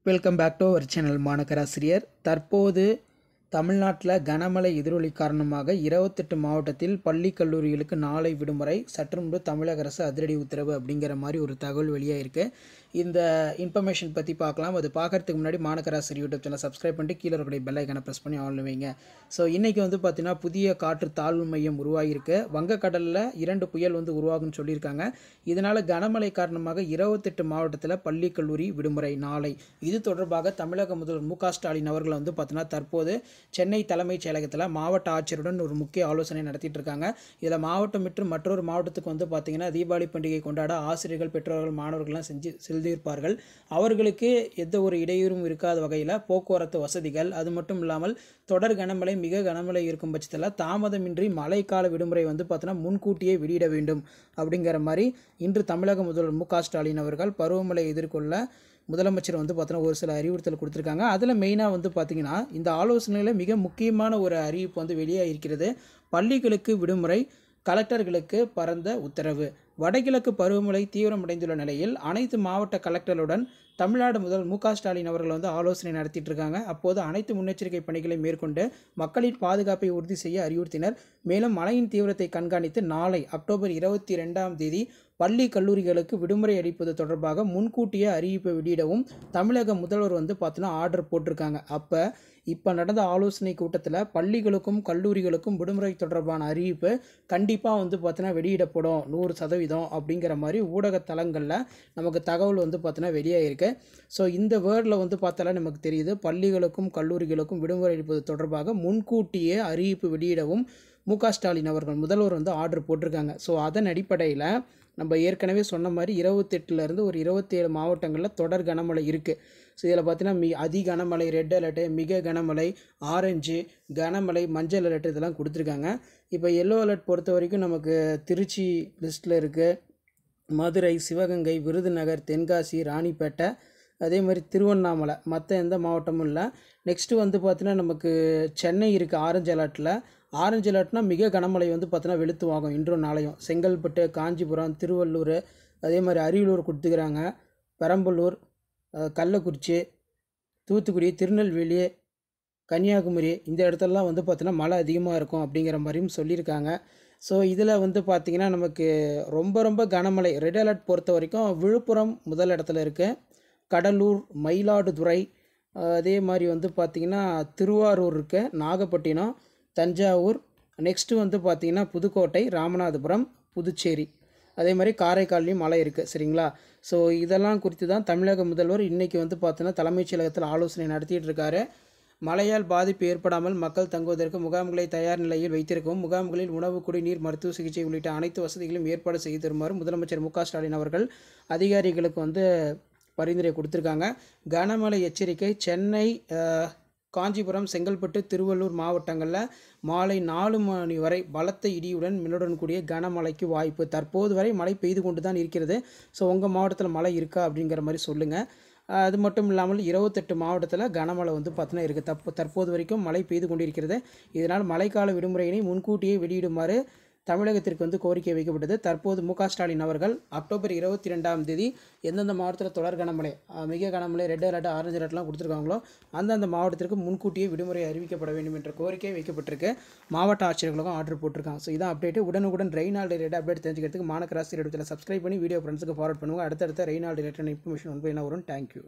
Welcome back to our channel மாநகராசிரியர். தற்போது தமிழ்நாட்டில் கனமழை எதிரொலி காரணமாக 28 மாவட்டத்தில் பள்ளி கல்லூரிகளுக்கு நாளை விடுமுறை. சற்று முன்பு தமிழக அரசு அதிரடி உத்தரவு அப்படிங்கிற மாதிரி ஒரு தகவல் வெளியாக இருக்குது. இந்த இன்ஃபர்மேஷன் பற்றி பார்க்கலாம். அது பார்க்குறதுக்கு முன்னாடி மாநகராசிரியர் யூடியூப் சேனல் சப்ஸ்கிரைப் பண்ணிட்டு கீழே இருக்கிற பெல் ஐக்கானை ப்ரெஸ் பண்ணி ஆன் வைங்க. ஸோ இன்றைக்கி பார்த்தீங்கன்னா புதிய காற்று தாழ்வு மையம் உருவாகியிருக்கு. வங்கக்கடலில் 2 புயல் உருவாகும்னு சொல்லியிருக்காங்க. இதனால் கனமழை காரணமாக 28 மாவட்டத்தில் பள்ளி கல்லூரி விடுமுறை நாளை. இது தொடர்பாக தமிழக முதல்வர் மு க ஸ்டாலின் அவர்கள் பார்த்தீங்கன்னா தற்போது சென்னை தலைமைச் செயலகத்தில் மாவட்ட ஆட்சியருடன் ஒரு முக்கிய ஆலோசனை நடத்திட்டு இருக்காங்க. இதில் மாவட்டம் மற்றும் மற்றொரு மாவட்டத்துக்கு பார்த்தீங்கன்னா தீபாவளி பண்டிகை கொண்டாட ஆசிரியர்கள், பெற்றோர்கள், மாணவர்கள்லாம் செல்திருப்பார்கள். அவர்களுக்கு எந்த ஒரு இடையூறும் இருக்காத வகையில் போக்குவரத்து வசதிகள், அது மட்டும் இல்லாமல் தொடர் கனமழை, மிக கனமழை இருக்கும் பட்சத்தில் தாமதமின்றி மழைக்கால விடுமுறை பார்த்தீங்கன்னா முன்கூட்டியே வெளியிட வேண்டும் அப்படிங்கிற மாதிரி இன்று தமிழக முதல்வர் மு க ஸ்டாலின் அவர்கள் பருவமழை எதிர்கொள்ள முதலமைச்சர் பார்த்தீங்கன்னா ஒரு சில அறிவுறுத்தல் கொடுத்துருக்காங்க. அதில் மெயினாக பார்த்தீங்கன்னா இந்த ஆலோசனையில் மிக முக்கியமான ஒரு அறிவிப்பு வெளியாக இருக்கிறது. பள்ளிகளுக்கு விடுமுறை, கலெக்டர்களுக்கு பரந்த உத்தரவு. வடகிழக்கு பருவமழை தீவிரமடைந்துள்ள நிலையில் அனைத்து மாவட்ட கலெக்டருடன் தமிழ்நாடு முதல்வர் மு க ஸ்டாலின் அவர்கள் ஆலோசனை நடத்திட்டு இருக்காங்க. அப்போது அனைத்து முன்னெச்சரிக்கை பணிகளை மேற்கொண்டு மக்களின் பாதுகாப்பை உறுதி செய்ய அறிவுறுத்தினர். மேலும் மழையின் தீவிரத்தை கண்காணித்து நாளை அக்டோபர் 22 பள்ளி கல்லூரிகளுக்கு விடுமுறை அளிப்பது தொடர்பாக முன்கூட்டியே அறிவிப்பை வெளியிடவும் தமிழக முதல்வர் பார்த்தீங்கன்னா ஆர்டர் போட்டிருக்காங்க. இப்போ நடந்த ஆலோசனை கூட்டத்தில் பள்ளிகளுக்கும் கல்லூரிகளுக்கும் விடுமுறை தொடர்பான அறிவிப்பு கண்டிப்பாக பார்த்தீங்கன்னா வெளியிடப்படும் 100% அப்படிங்கிற மாதிரி ஊடக தளங்களில் நமக்கு தகவல் பார்த்தீங்கன்னா வெளியாகிருக்கு. ஸோ இந்த வேர்டில் பார்த்தாலே நமக்கு தெரியுது, பள்ளிகளுக்கும் கல்லூரிகளுக்கும் விடுமுறை அளிப்பது தொடர்பாக முன்கூட்டியே அறிவிப்பு வெளியிடவும் மு க ஸ்டாலின் அவர்கள் முதல்வர் ஆர்டர் போட்டிருக்காங்க. ஸோ அதன் அடிப்படையில் நம்ம ஏற்கனவே சொன்ன மாதிரி 28லேருந்து ஒரு 27 மாவட்டங்களில் தொடர் கனமழை இருக்குது. ஸோ இதில் பார்த்தீங்கன்னா அதி கனமழை ரெட் அலர்ட்டு, மிக கனமழை ஆரஞ்சு, கனமழை மஞ்சள் அலர்ட் இதெல்லாம் கொடுத்துருக்காங்க. இப்போ எல்லோ அலர்ட் பொறுத்த வரைக்கும் நமக்கு திருச்சி லிஸ்ட்டில் இருக்குது, மதுரை, சிவகங்கை, விருதுநகர், தென்காசி, ராணிப்பேட்டை, அதே மாதிரி திருவண்ணாமலை, மற்ற எந்த மாவட்டமும் இல்லை. நெக்ஸ்ட்டு பார்த்தீங்கன்னா நமக்கு சென்னை இருக்குது ஆரஞ்சு அலர்ட்டில். ஆரஞ்சு அலர்ட்னா மிக கனமழை பார்த்தீங்கன்னா வெளுத்து வாங்கும் இன்றும் நாளையும். செங்கல்பட்டு, காஞ்சிபுரம், திருவள்ளூர், அதே மாதிரி அரியலூர் கொடுத்துக்கிறாங்க. பெரம்பலூர், கள்ளக்குறிச்சி, தூத்துக்குடி, திருநெல்வேலி, கன்னியாகுமரி இந்த இடத்துலலாம் பார்த்தீங்கன்னா மழை அதிகமாக இருக்கும் அப்படிங்கிற மாதிரியும் சொல்லியிருக்காங்க. ஸோ இதில் பார்த்திங்கன்னா நமக்கு ரொம்ப கனமழை ரெட் அலர்ட் பொறுத்த வரைக்கும் விழுப்புரம் முதல் இடத்துல இருக்குது, கடலூர், மயிலாடுதுறை, அதே மாதிரி பார்த்திங்கன்னா திருவாரூர் இருக்குது, நாகப்பட்டினம், தஞ்சாவூர், நெக்ஸ்ட்டு பார்த்திங்கன்னா புதுக்கோட்டை, ராமநாதபுரம், புதுச்சேரி, அதே மாதிரி காரைக்கால்லையும் மழை இருக்குது. சரிங்களா? ஸோ இதெல்லாம் குறித்து தான் தமிழக முதல்வர் இன்றைக்கி பார்த்தீங்கன்னா தலைமைச் செயலகத்தில் ஆலோசனை நடத்திட்டு இருக்காரு. மழையால் பாதிப்பு ஏற்படாமல் மக்கள் தங்குவதற்கு முகாம்களை தயார் நிலையில் வைத்திருக்கவும், முகாம்களில் உணவு, குடிநீர், மருத்துவ சிகிச்சை உள்ளிட்ட அனைத்து வசதிகளும் ஏற்பாடு செய்து தருமாறு முதலமைச்சர் மு க ஸ்டாலின் அவர்கள் அதிகாரிகளுக்கு பரிந்துரை கொடுத்துருக்காங்க. கனமழை எச்சரிக்கை. சென்னை, காஞ்சிபுரம், செங்கல்பட்டு, திருவள்ளூர் மாவட்டங்களில் மாலை 4 மணி வரை பலத்த இடியுடன் மின்னுடன் கூடிய கனமழைக்கு வாய்ப்பு. தற்போது வரை மழை பெய்து கொண்டு தான் இருக்கிறது. ஸோ உங்கள் மாவட்டத்தில் மழை இருக்கா அப்படிங்கிற மாதிரி சொல்லுங்கள். அது மட்டும் இல்லாமல் 28 மாவட்டத்தில் கனமழை பார்த்தீங்கன்னா இருக்குது. தற்போது வரைக்கும் மழை பெய்து கொண்டிருக்கிறது. இதனால் மழைக்கால விடுமுறையினை முன்கூட்டியே வெளியிடுமாறு தமிழகத்திற்கு கோரிக்கை வைக்கப்பட்டது. தற்போது மு க ஸ்டாலின் அவர்கள் அக்டோபர் 22 எந்தெந்த மாவட்டத்தில் தொடர் கனமழை, மிக கனமழை, ரெட் அலர்ட், ஆரஞ்சு அலர்ட்லாம் கொடுத்துருக்காங்களோ அந்தந்த மாவட்டத்திற்கு முன்கூட்டியே விடுமுறை அறிவிக்கப்பட வேண்டும் என்ற கோரிக்கை வைக்கப்பட்டிருக்கு. மாவட்ட ஆட்சியர்களுக்கும் ஆர்டர் போட்டிருக்காங்க. ஸோ இதான் அப்டேட்டு. உடனுக்குடன் ரெய்னால்டு ரிலேட்டட் அப்டேட் தெரிஞ்சுக்கிறதுக்கு மாநகராசி யூடியூப் சேனல் சப்ஸ்கிரைப் பண்ணி வீடியோ ஃப்ரெண்ட்ஸுக்கு ஃபார்வர்ட் பண்ணுவாங்க. அடுத்தடுத்த ரெய்னால்டு ரிலேட்டட் இன்ஃபர்மேஷன் வரும். தேங்க்யூ.